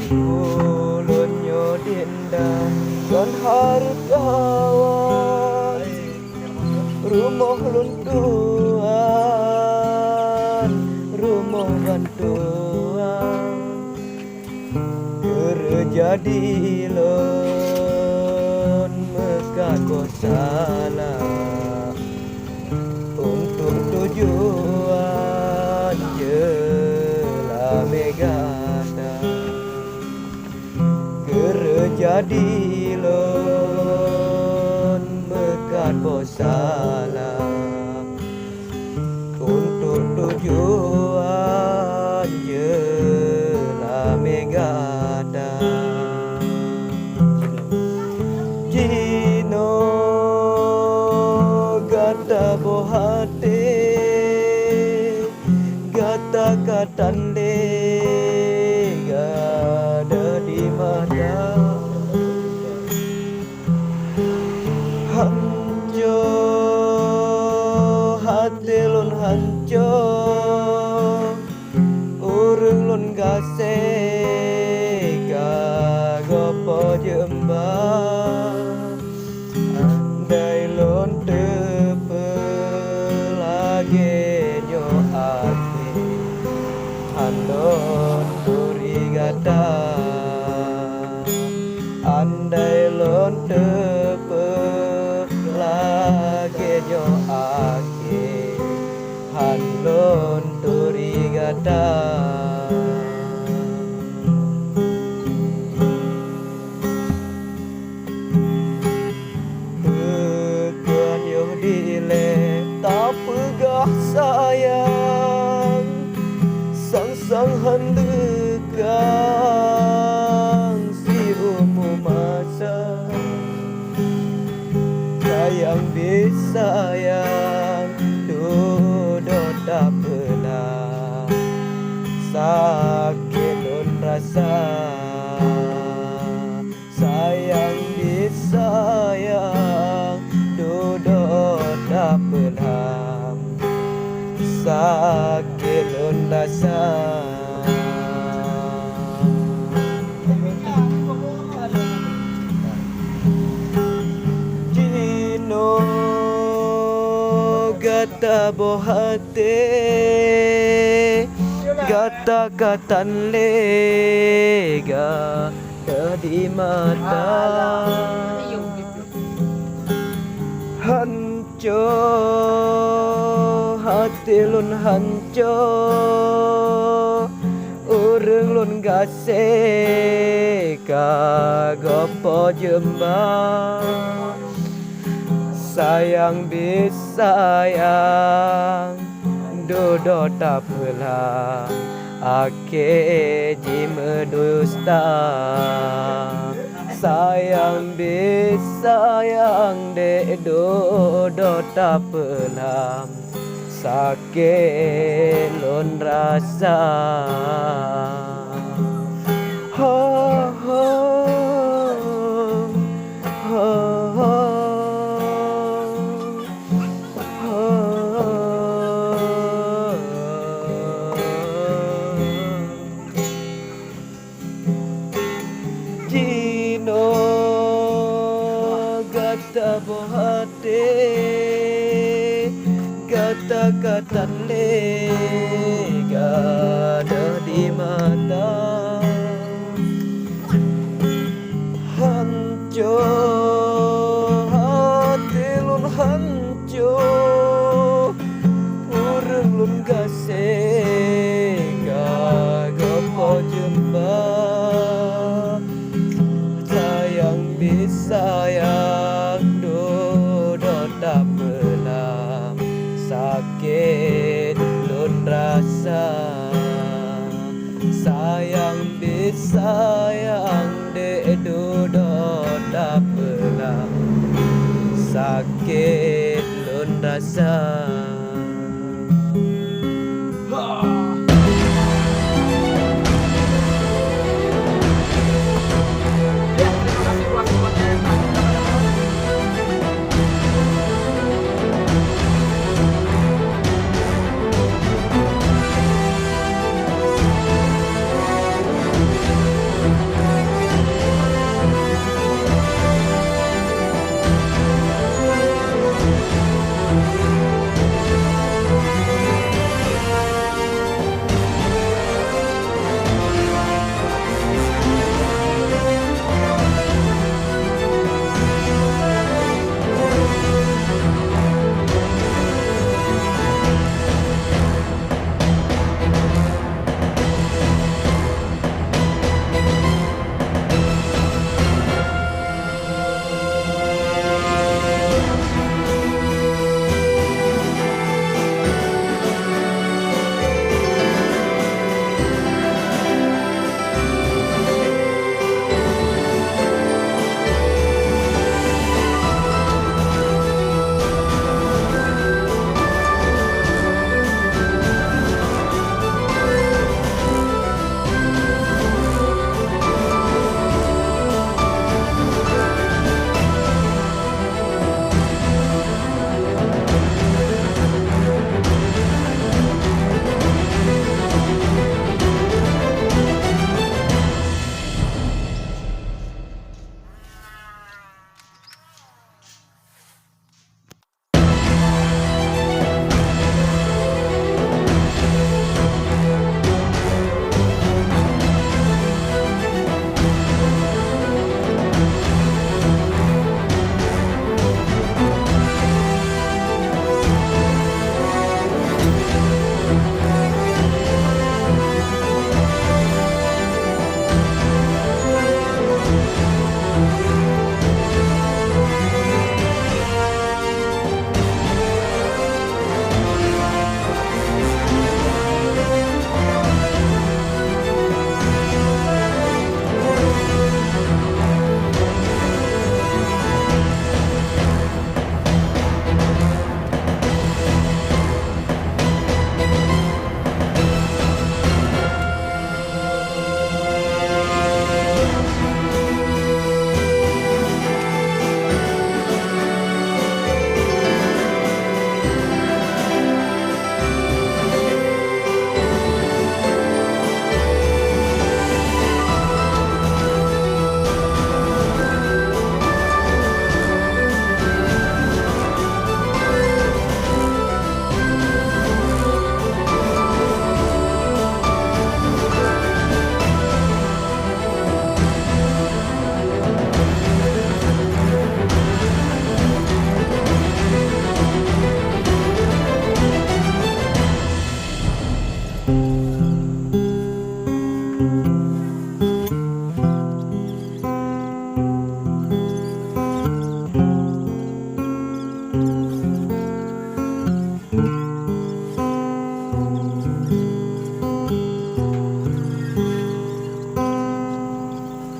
Ulunnya dindah dan hartawan rumah luntuan rumah bantuan kerjadi lon mekat salah untuk tujuan jelah megada kerjadi lon mekat salah untuk tujuan jelah megada Jino gata bohate gata katande gada di mata hanjo hati lun hanjo urung lun gase gopo jembah andai lun tepe lagi nyo ati andon duri gata andai lun tepe lagi nyo ati andon duri gata sayang sang hendegang si umum masa sayang bisayang duduk tak pernah sakit dan rasa sayang bisayang duduk tak pernah sakit lun rasa Jino gata bohate gata katan lega di mata hancur hati lun hancur urung lun gase gopo jembah sayang bisayang duduk tak pulang ake jime dusta sayang bisayang dek duduk tak pulang sakit lun rasa ho ho ho ho Jino gata bohate kata-kata lega ada di mata hancur hati lun hancur urung lun gase gopo jembah sayang bisayang duduk tak pernah sakit lun rasa sayang bisayang dek duduk tak pernah sakit lun rasa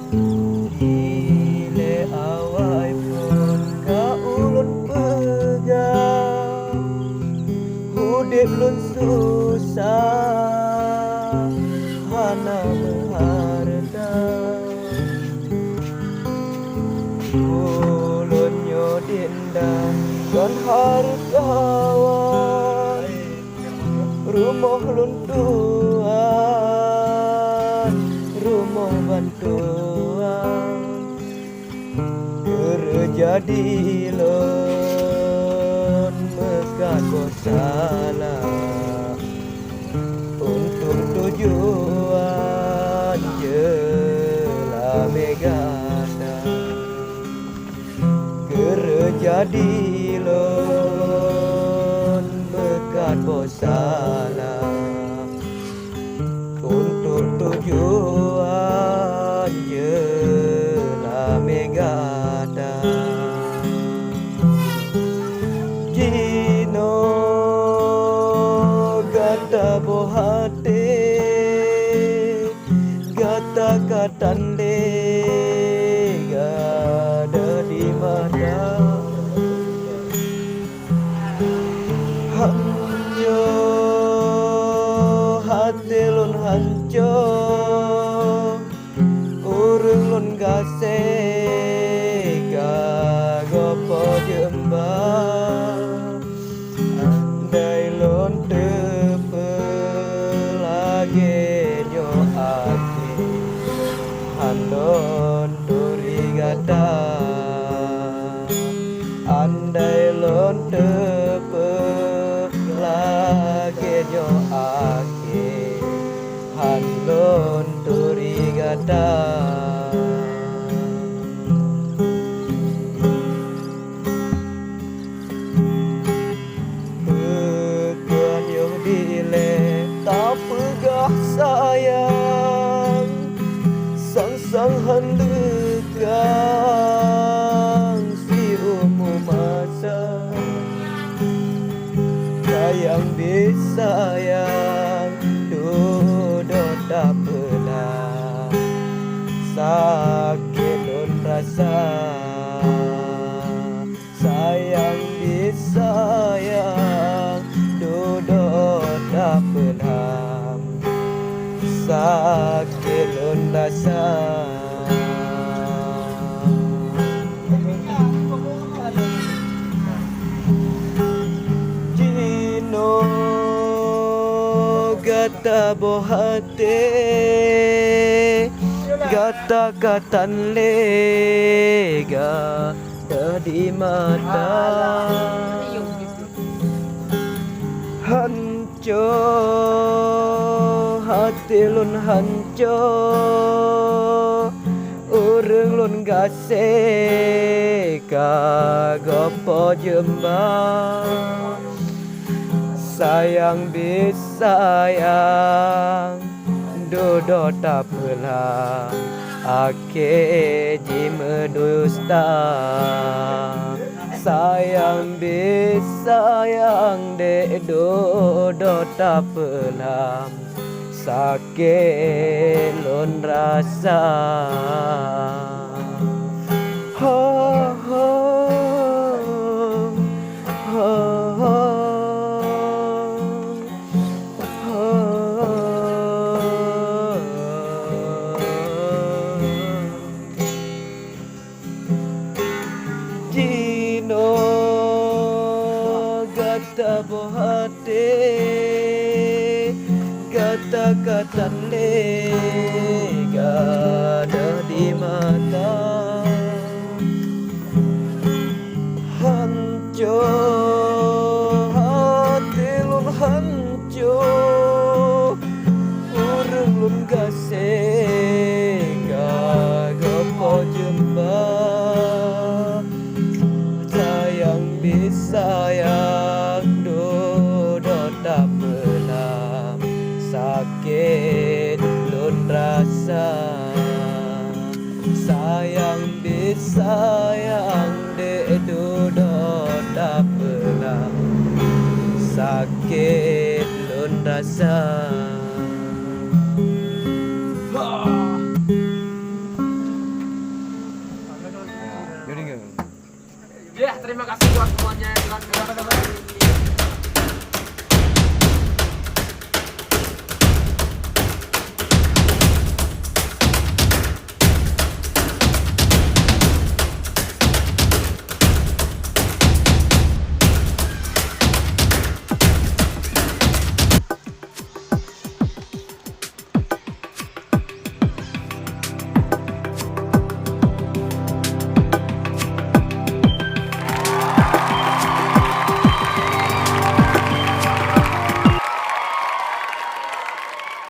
Ile awai pun ka ulun pegang Hudip lun susah Hana berharga Ulun nyodinda Kan hargawan Rumah lun tuan Rumah bantuan Kerja di lon Mekat salah Untuk tujuan Jelah megana Kerja di lon Mekat salah Untuk tujuan Jelah megana Jino gata bohate Gata katan lega di mata Hanyo hati lun hanco Urung lun gasega Gopo jembah Andai lun tepe lagi nyo ati Andon turi gata Andai lun tepe lagi nyo ati Andon turi gata Tak pegah sayang Sang-sang hendegang Si umum masa Sayang disayang Duduk tak pernah Sakit lun rasa Sayang disayang Duduk tak pernah Sakit lun rasa Jino gata bohate Gata katan lega di mata Hanco hati lun hanco Urung lun gaseka Gopo jembah Sayang bisayang Duduk tak pernah Ake jima dusta Sayang bisayang dek duduk tak pernah Sakit lun rasa Ho ho ho ho Jino gata bohate Gata katan lega di mata Hanco hati lun hanco Urung lun gasega Gopo jembah Sayang bisayang Duduk tak pernah Sakit lun rasa Sayang bisayang dek duduk tak pernah Sakit lun rasa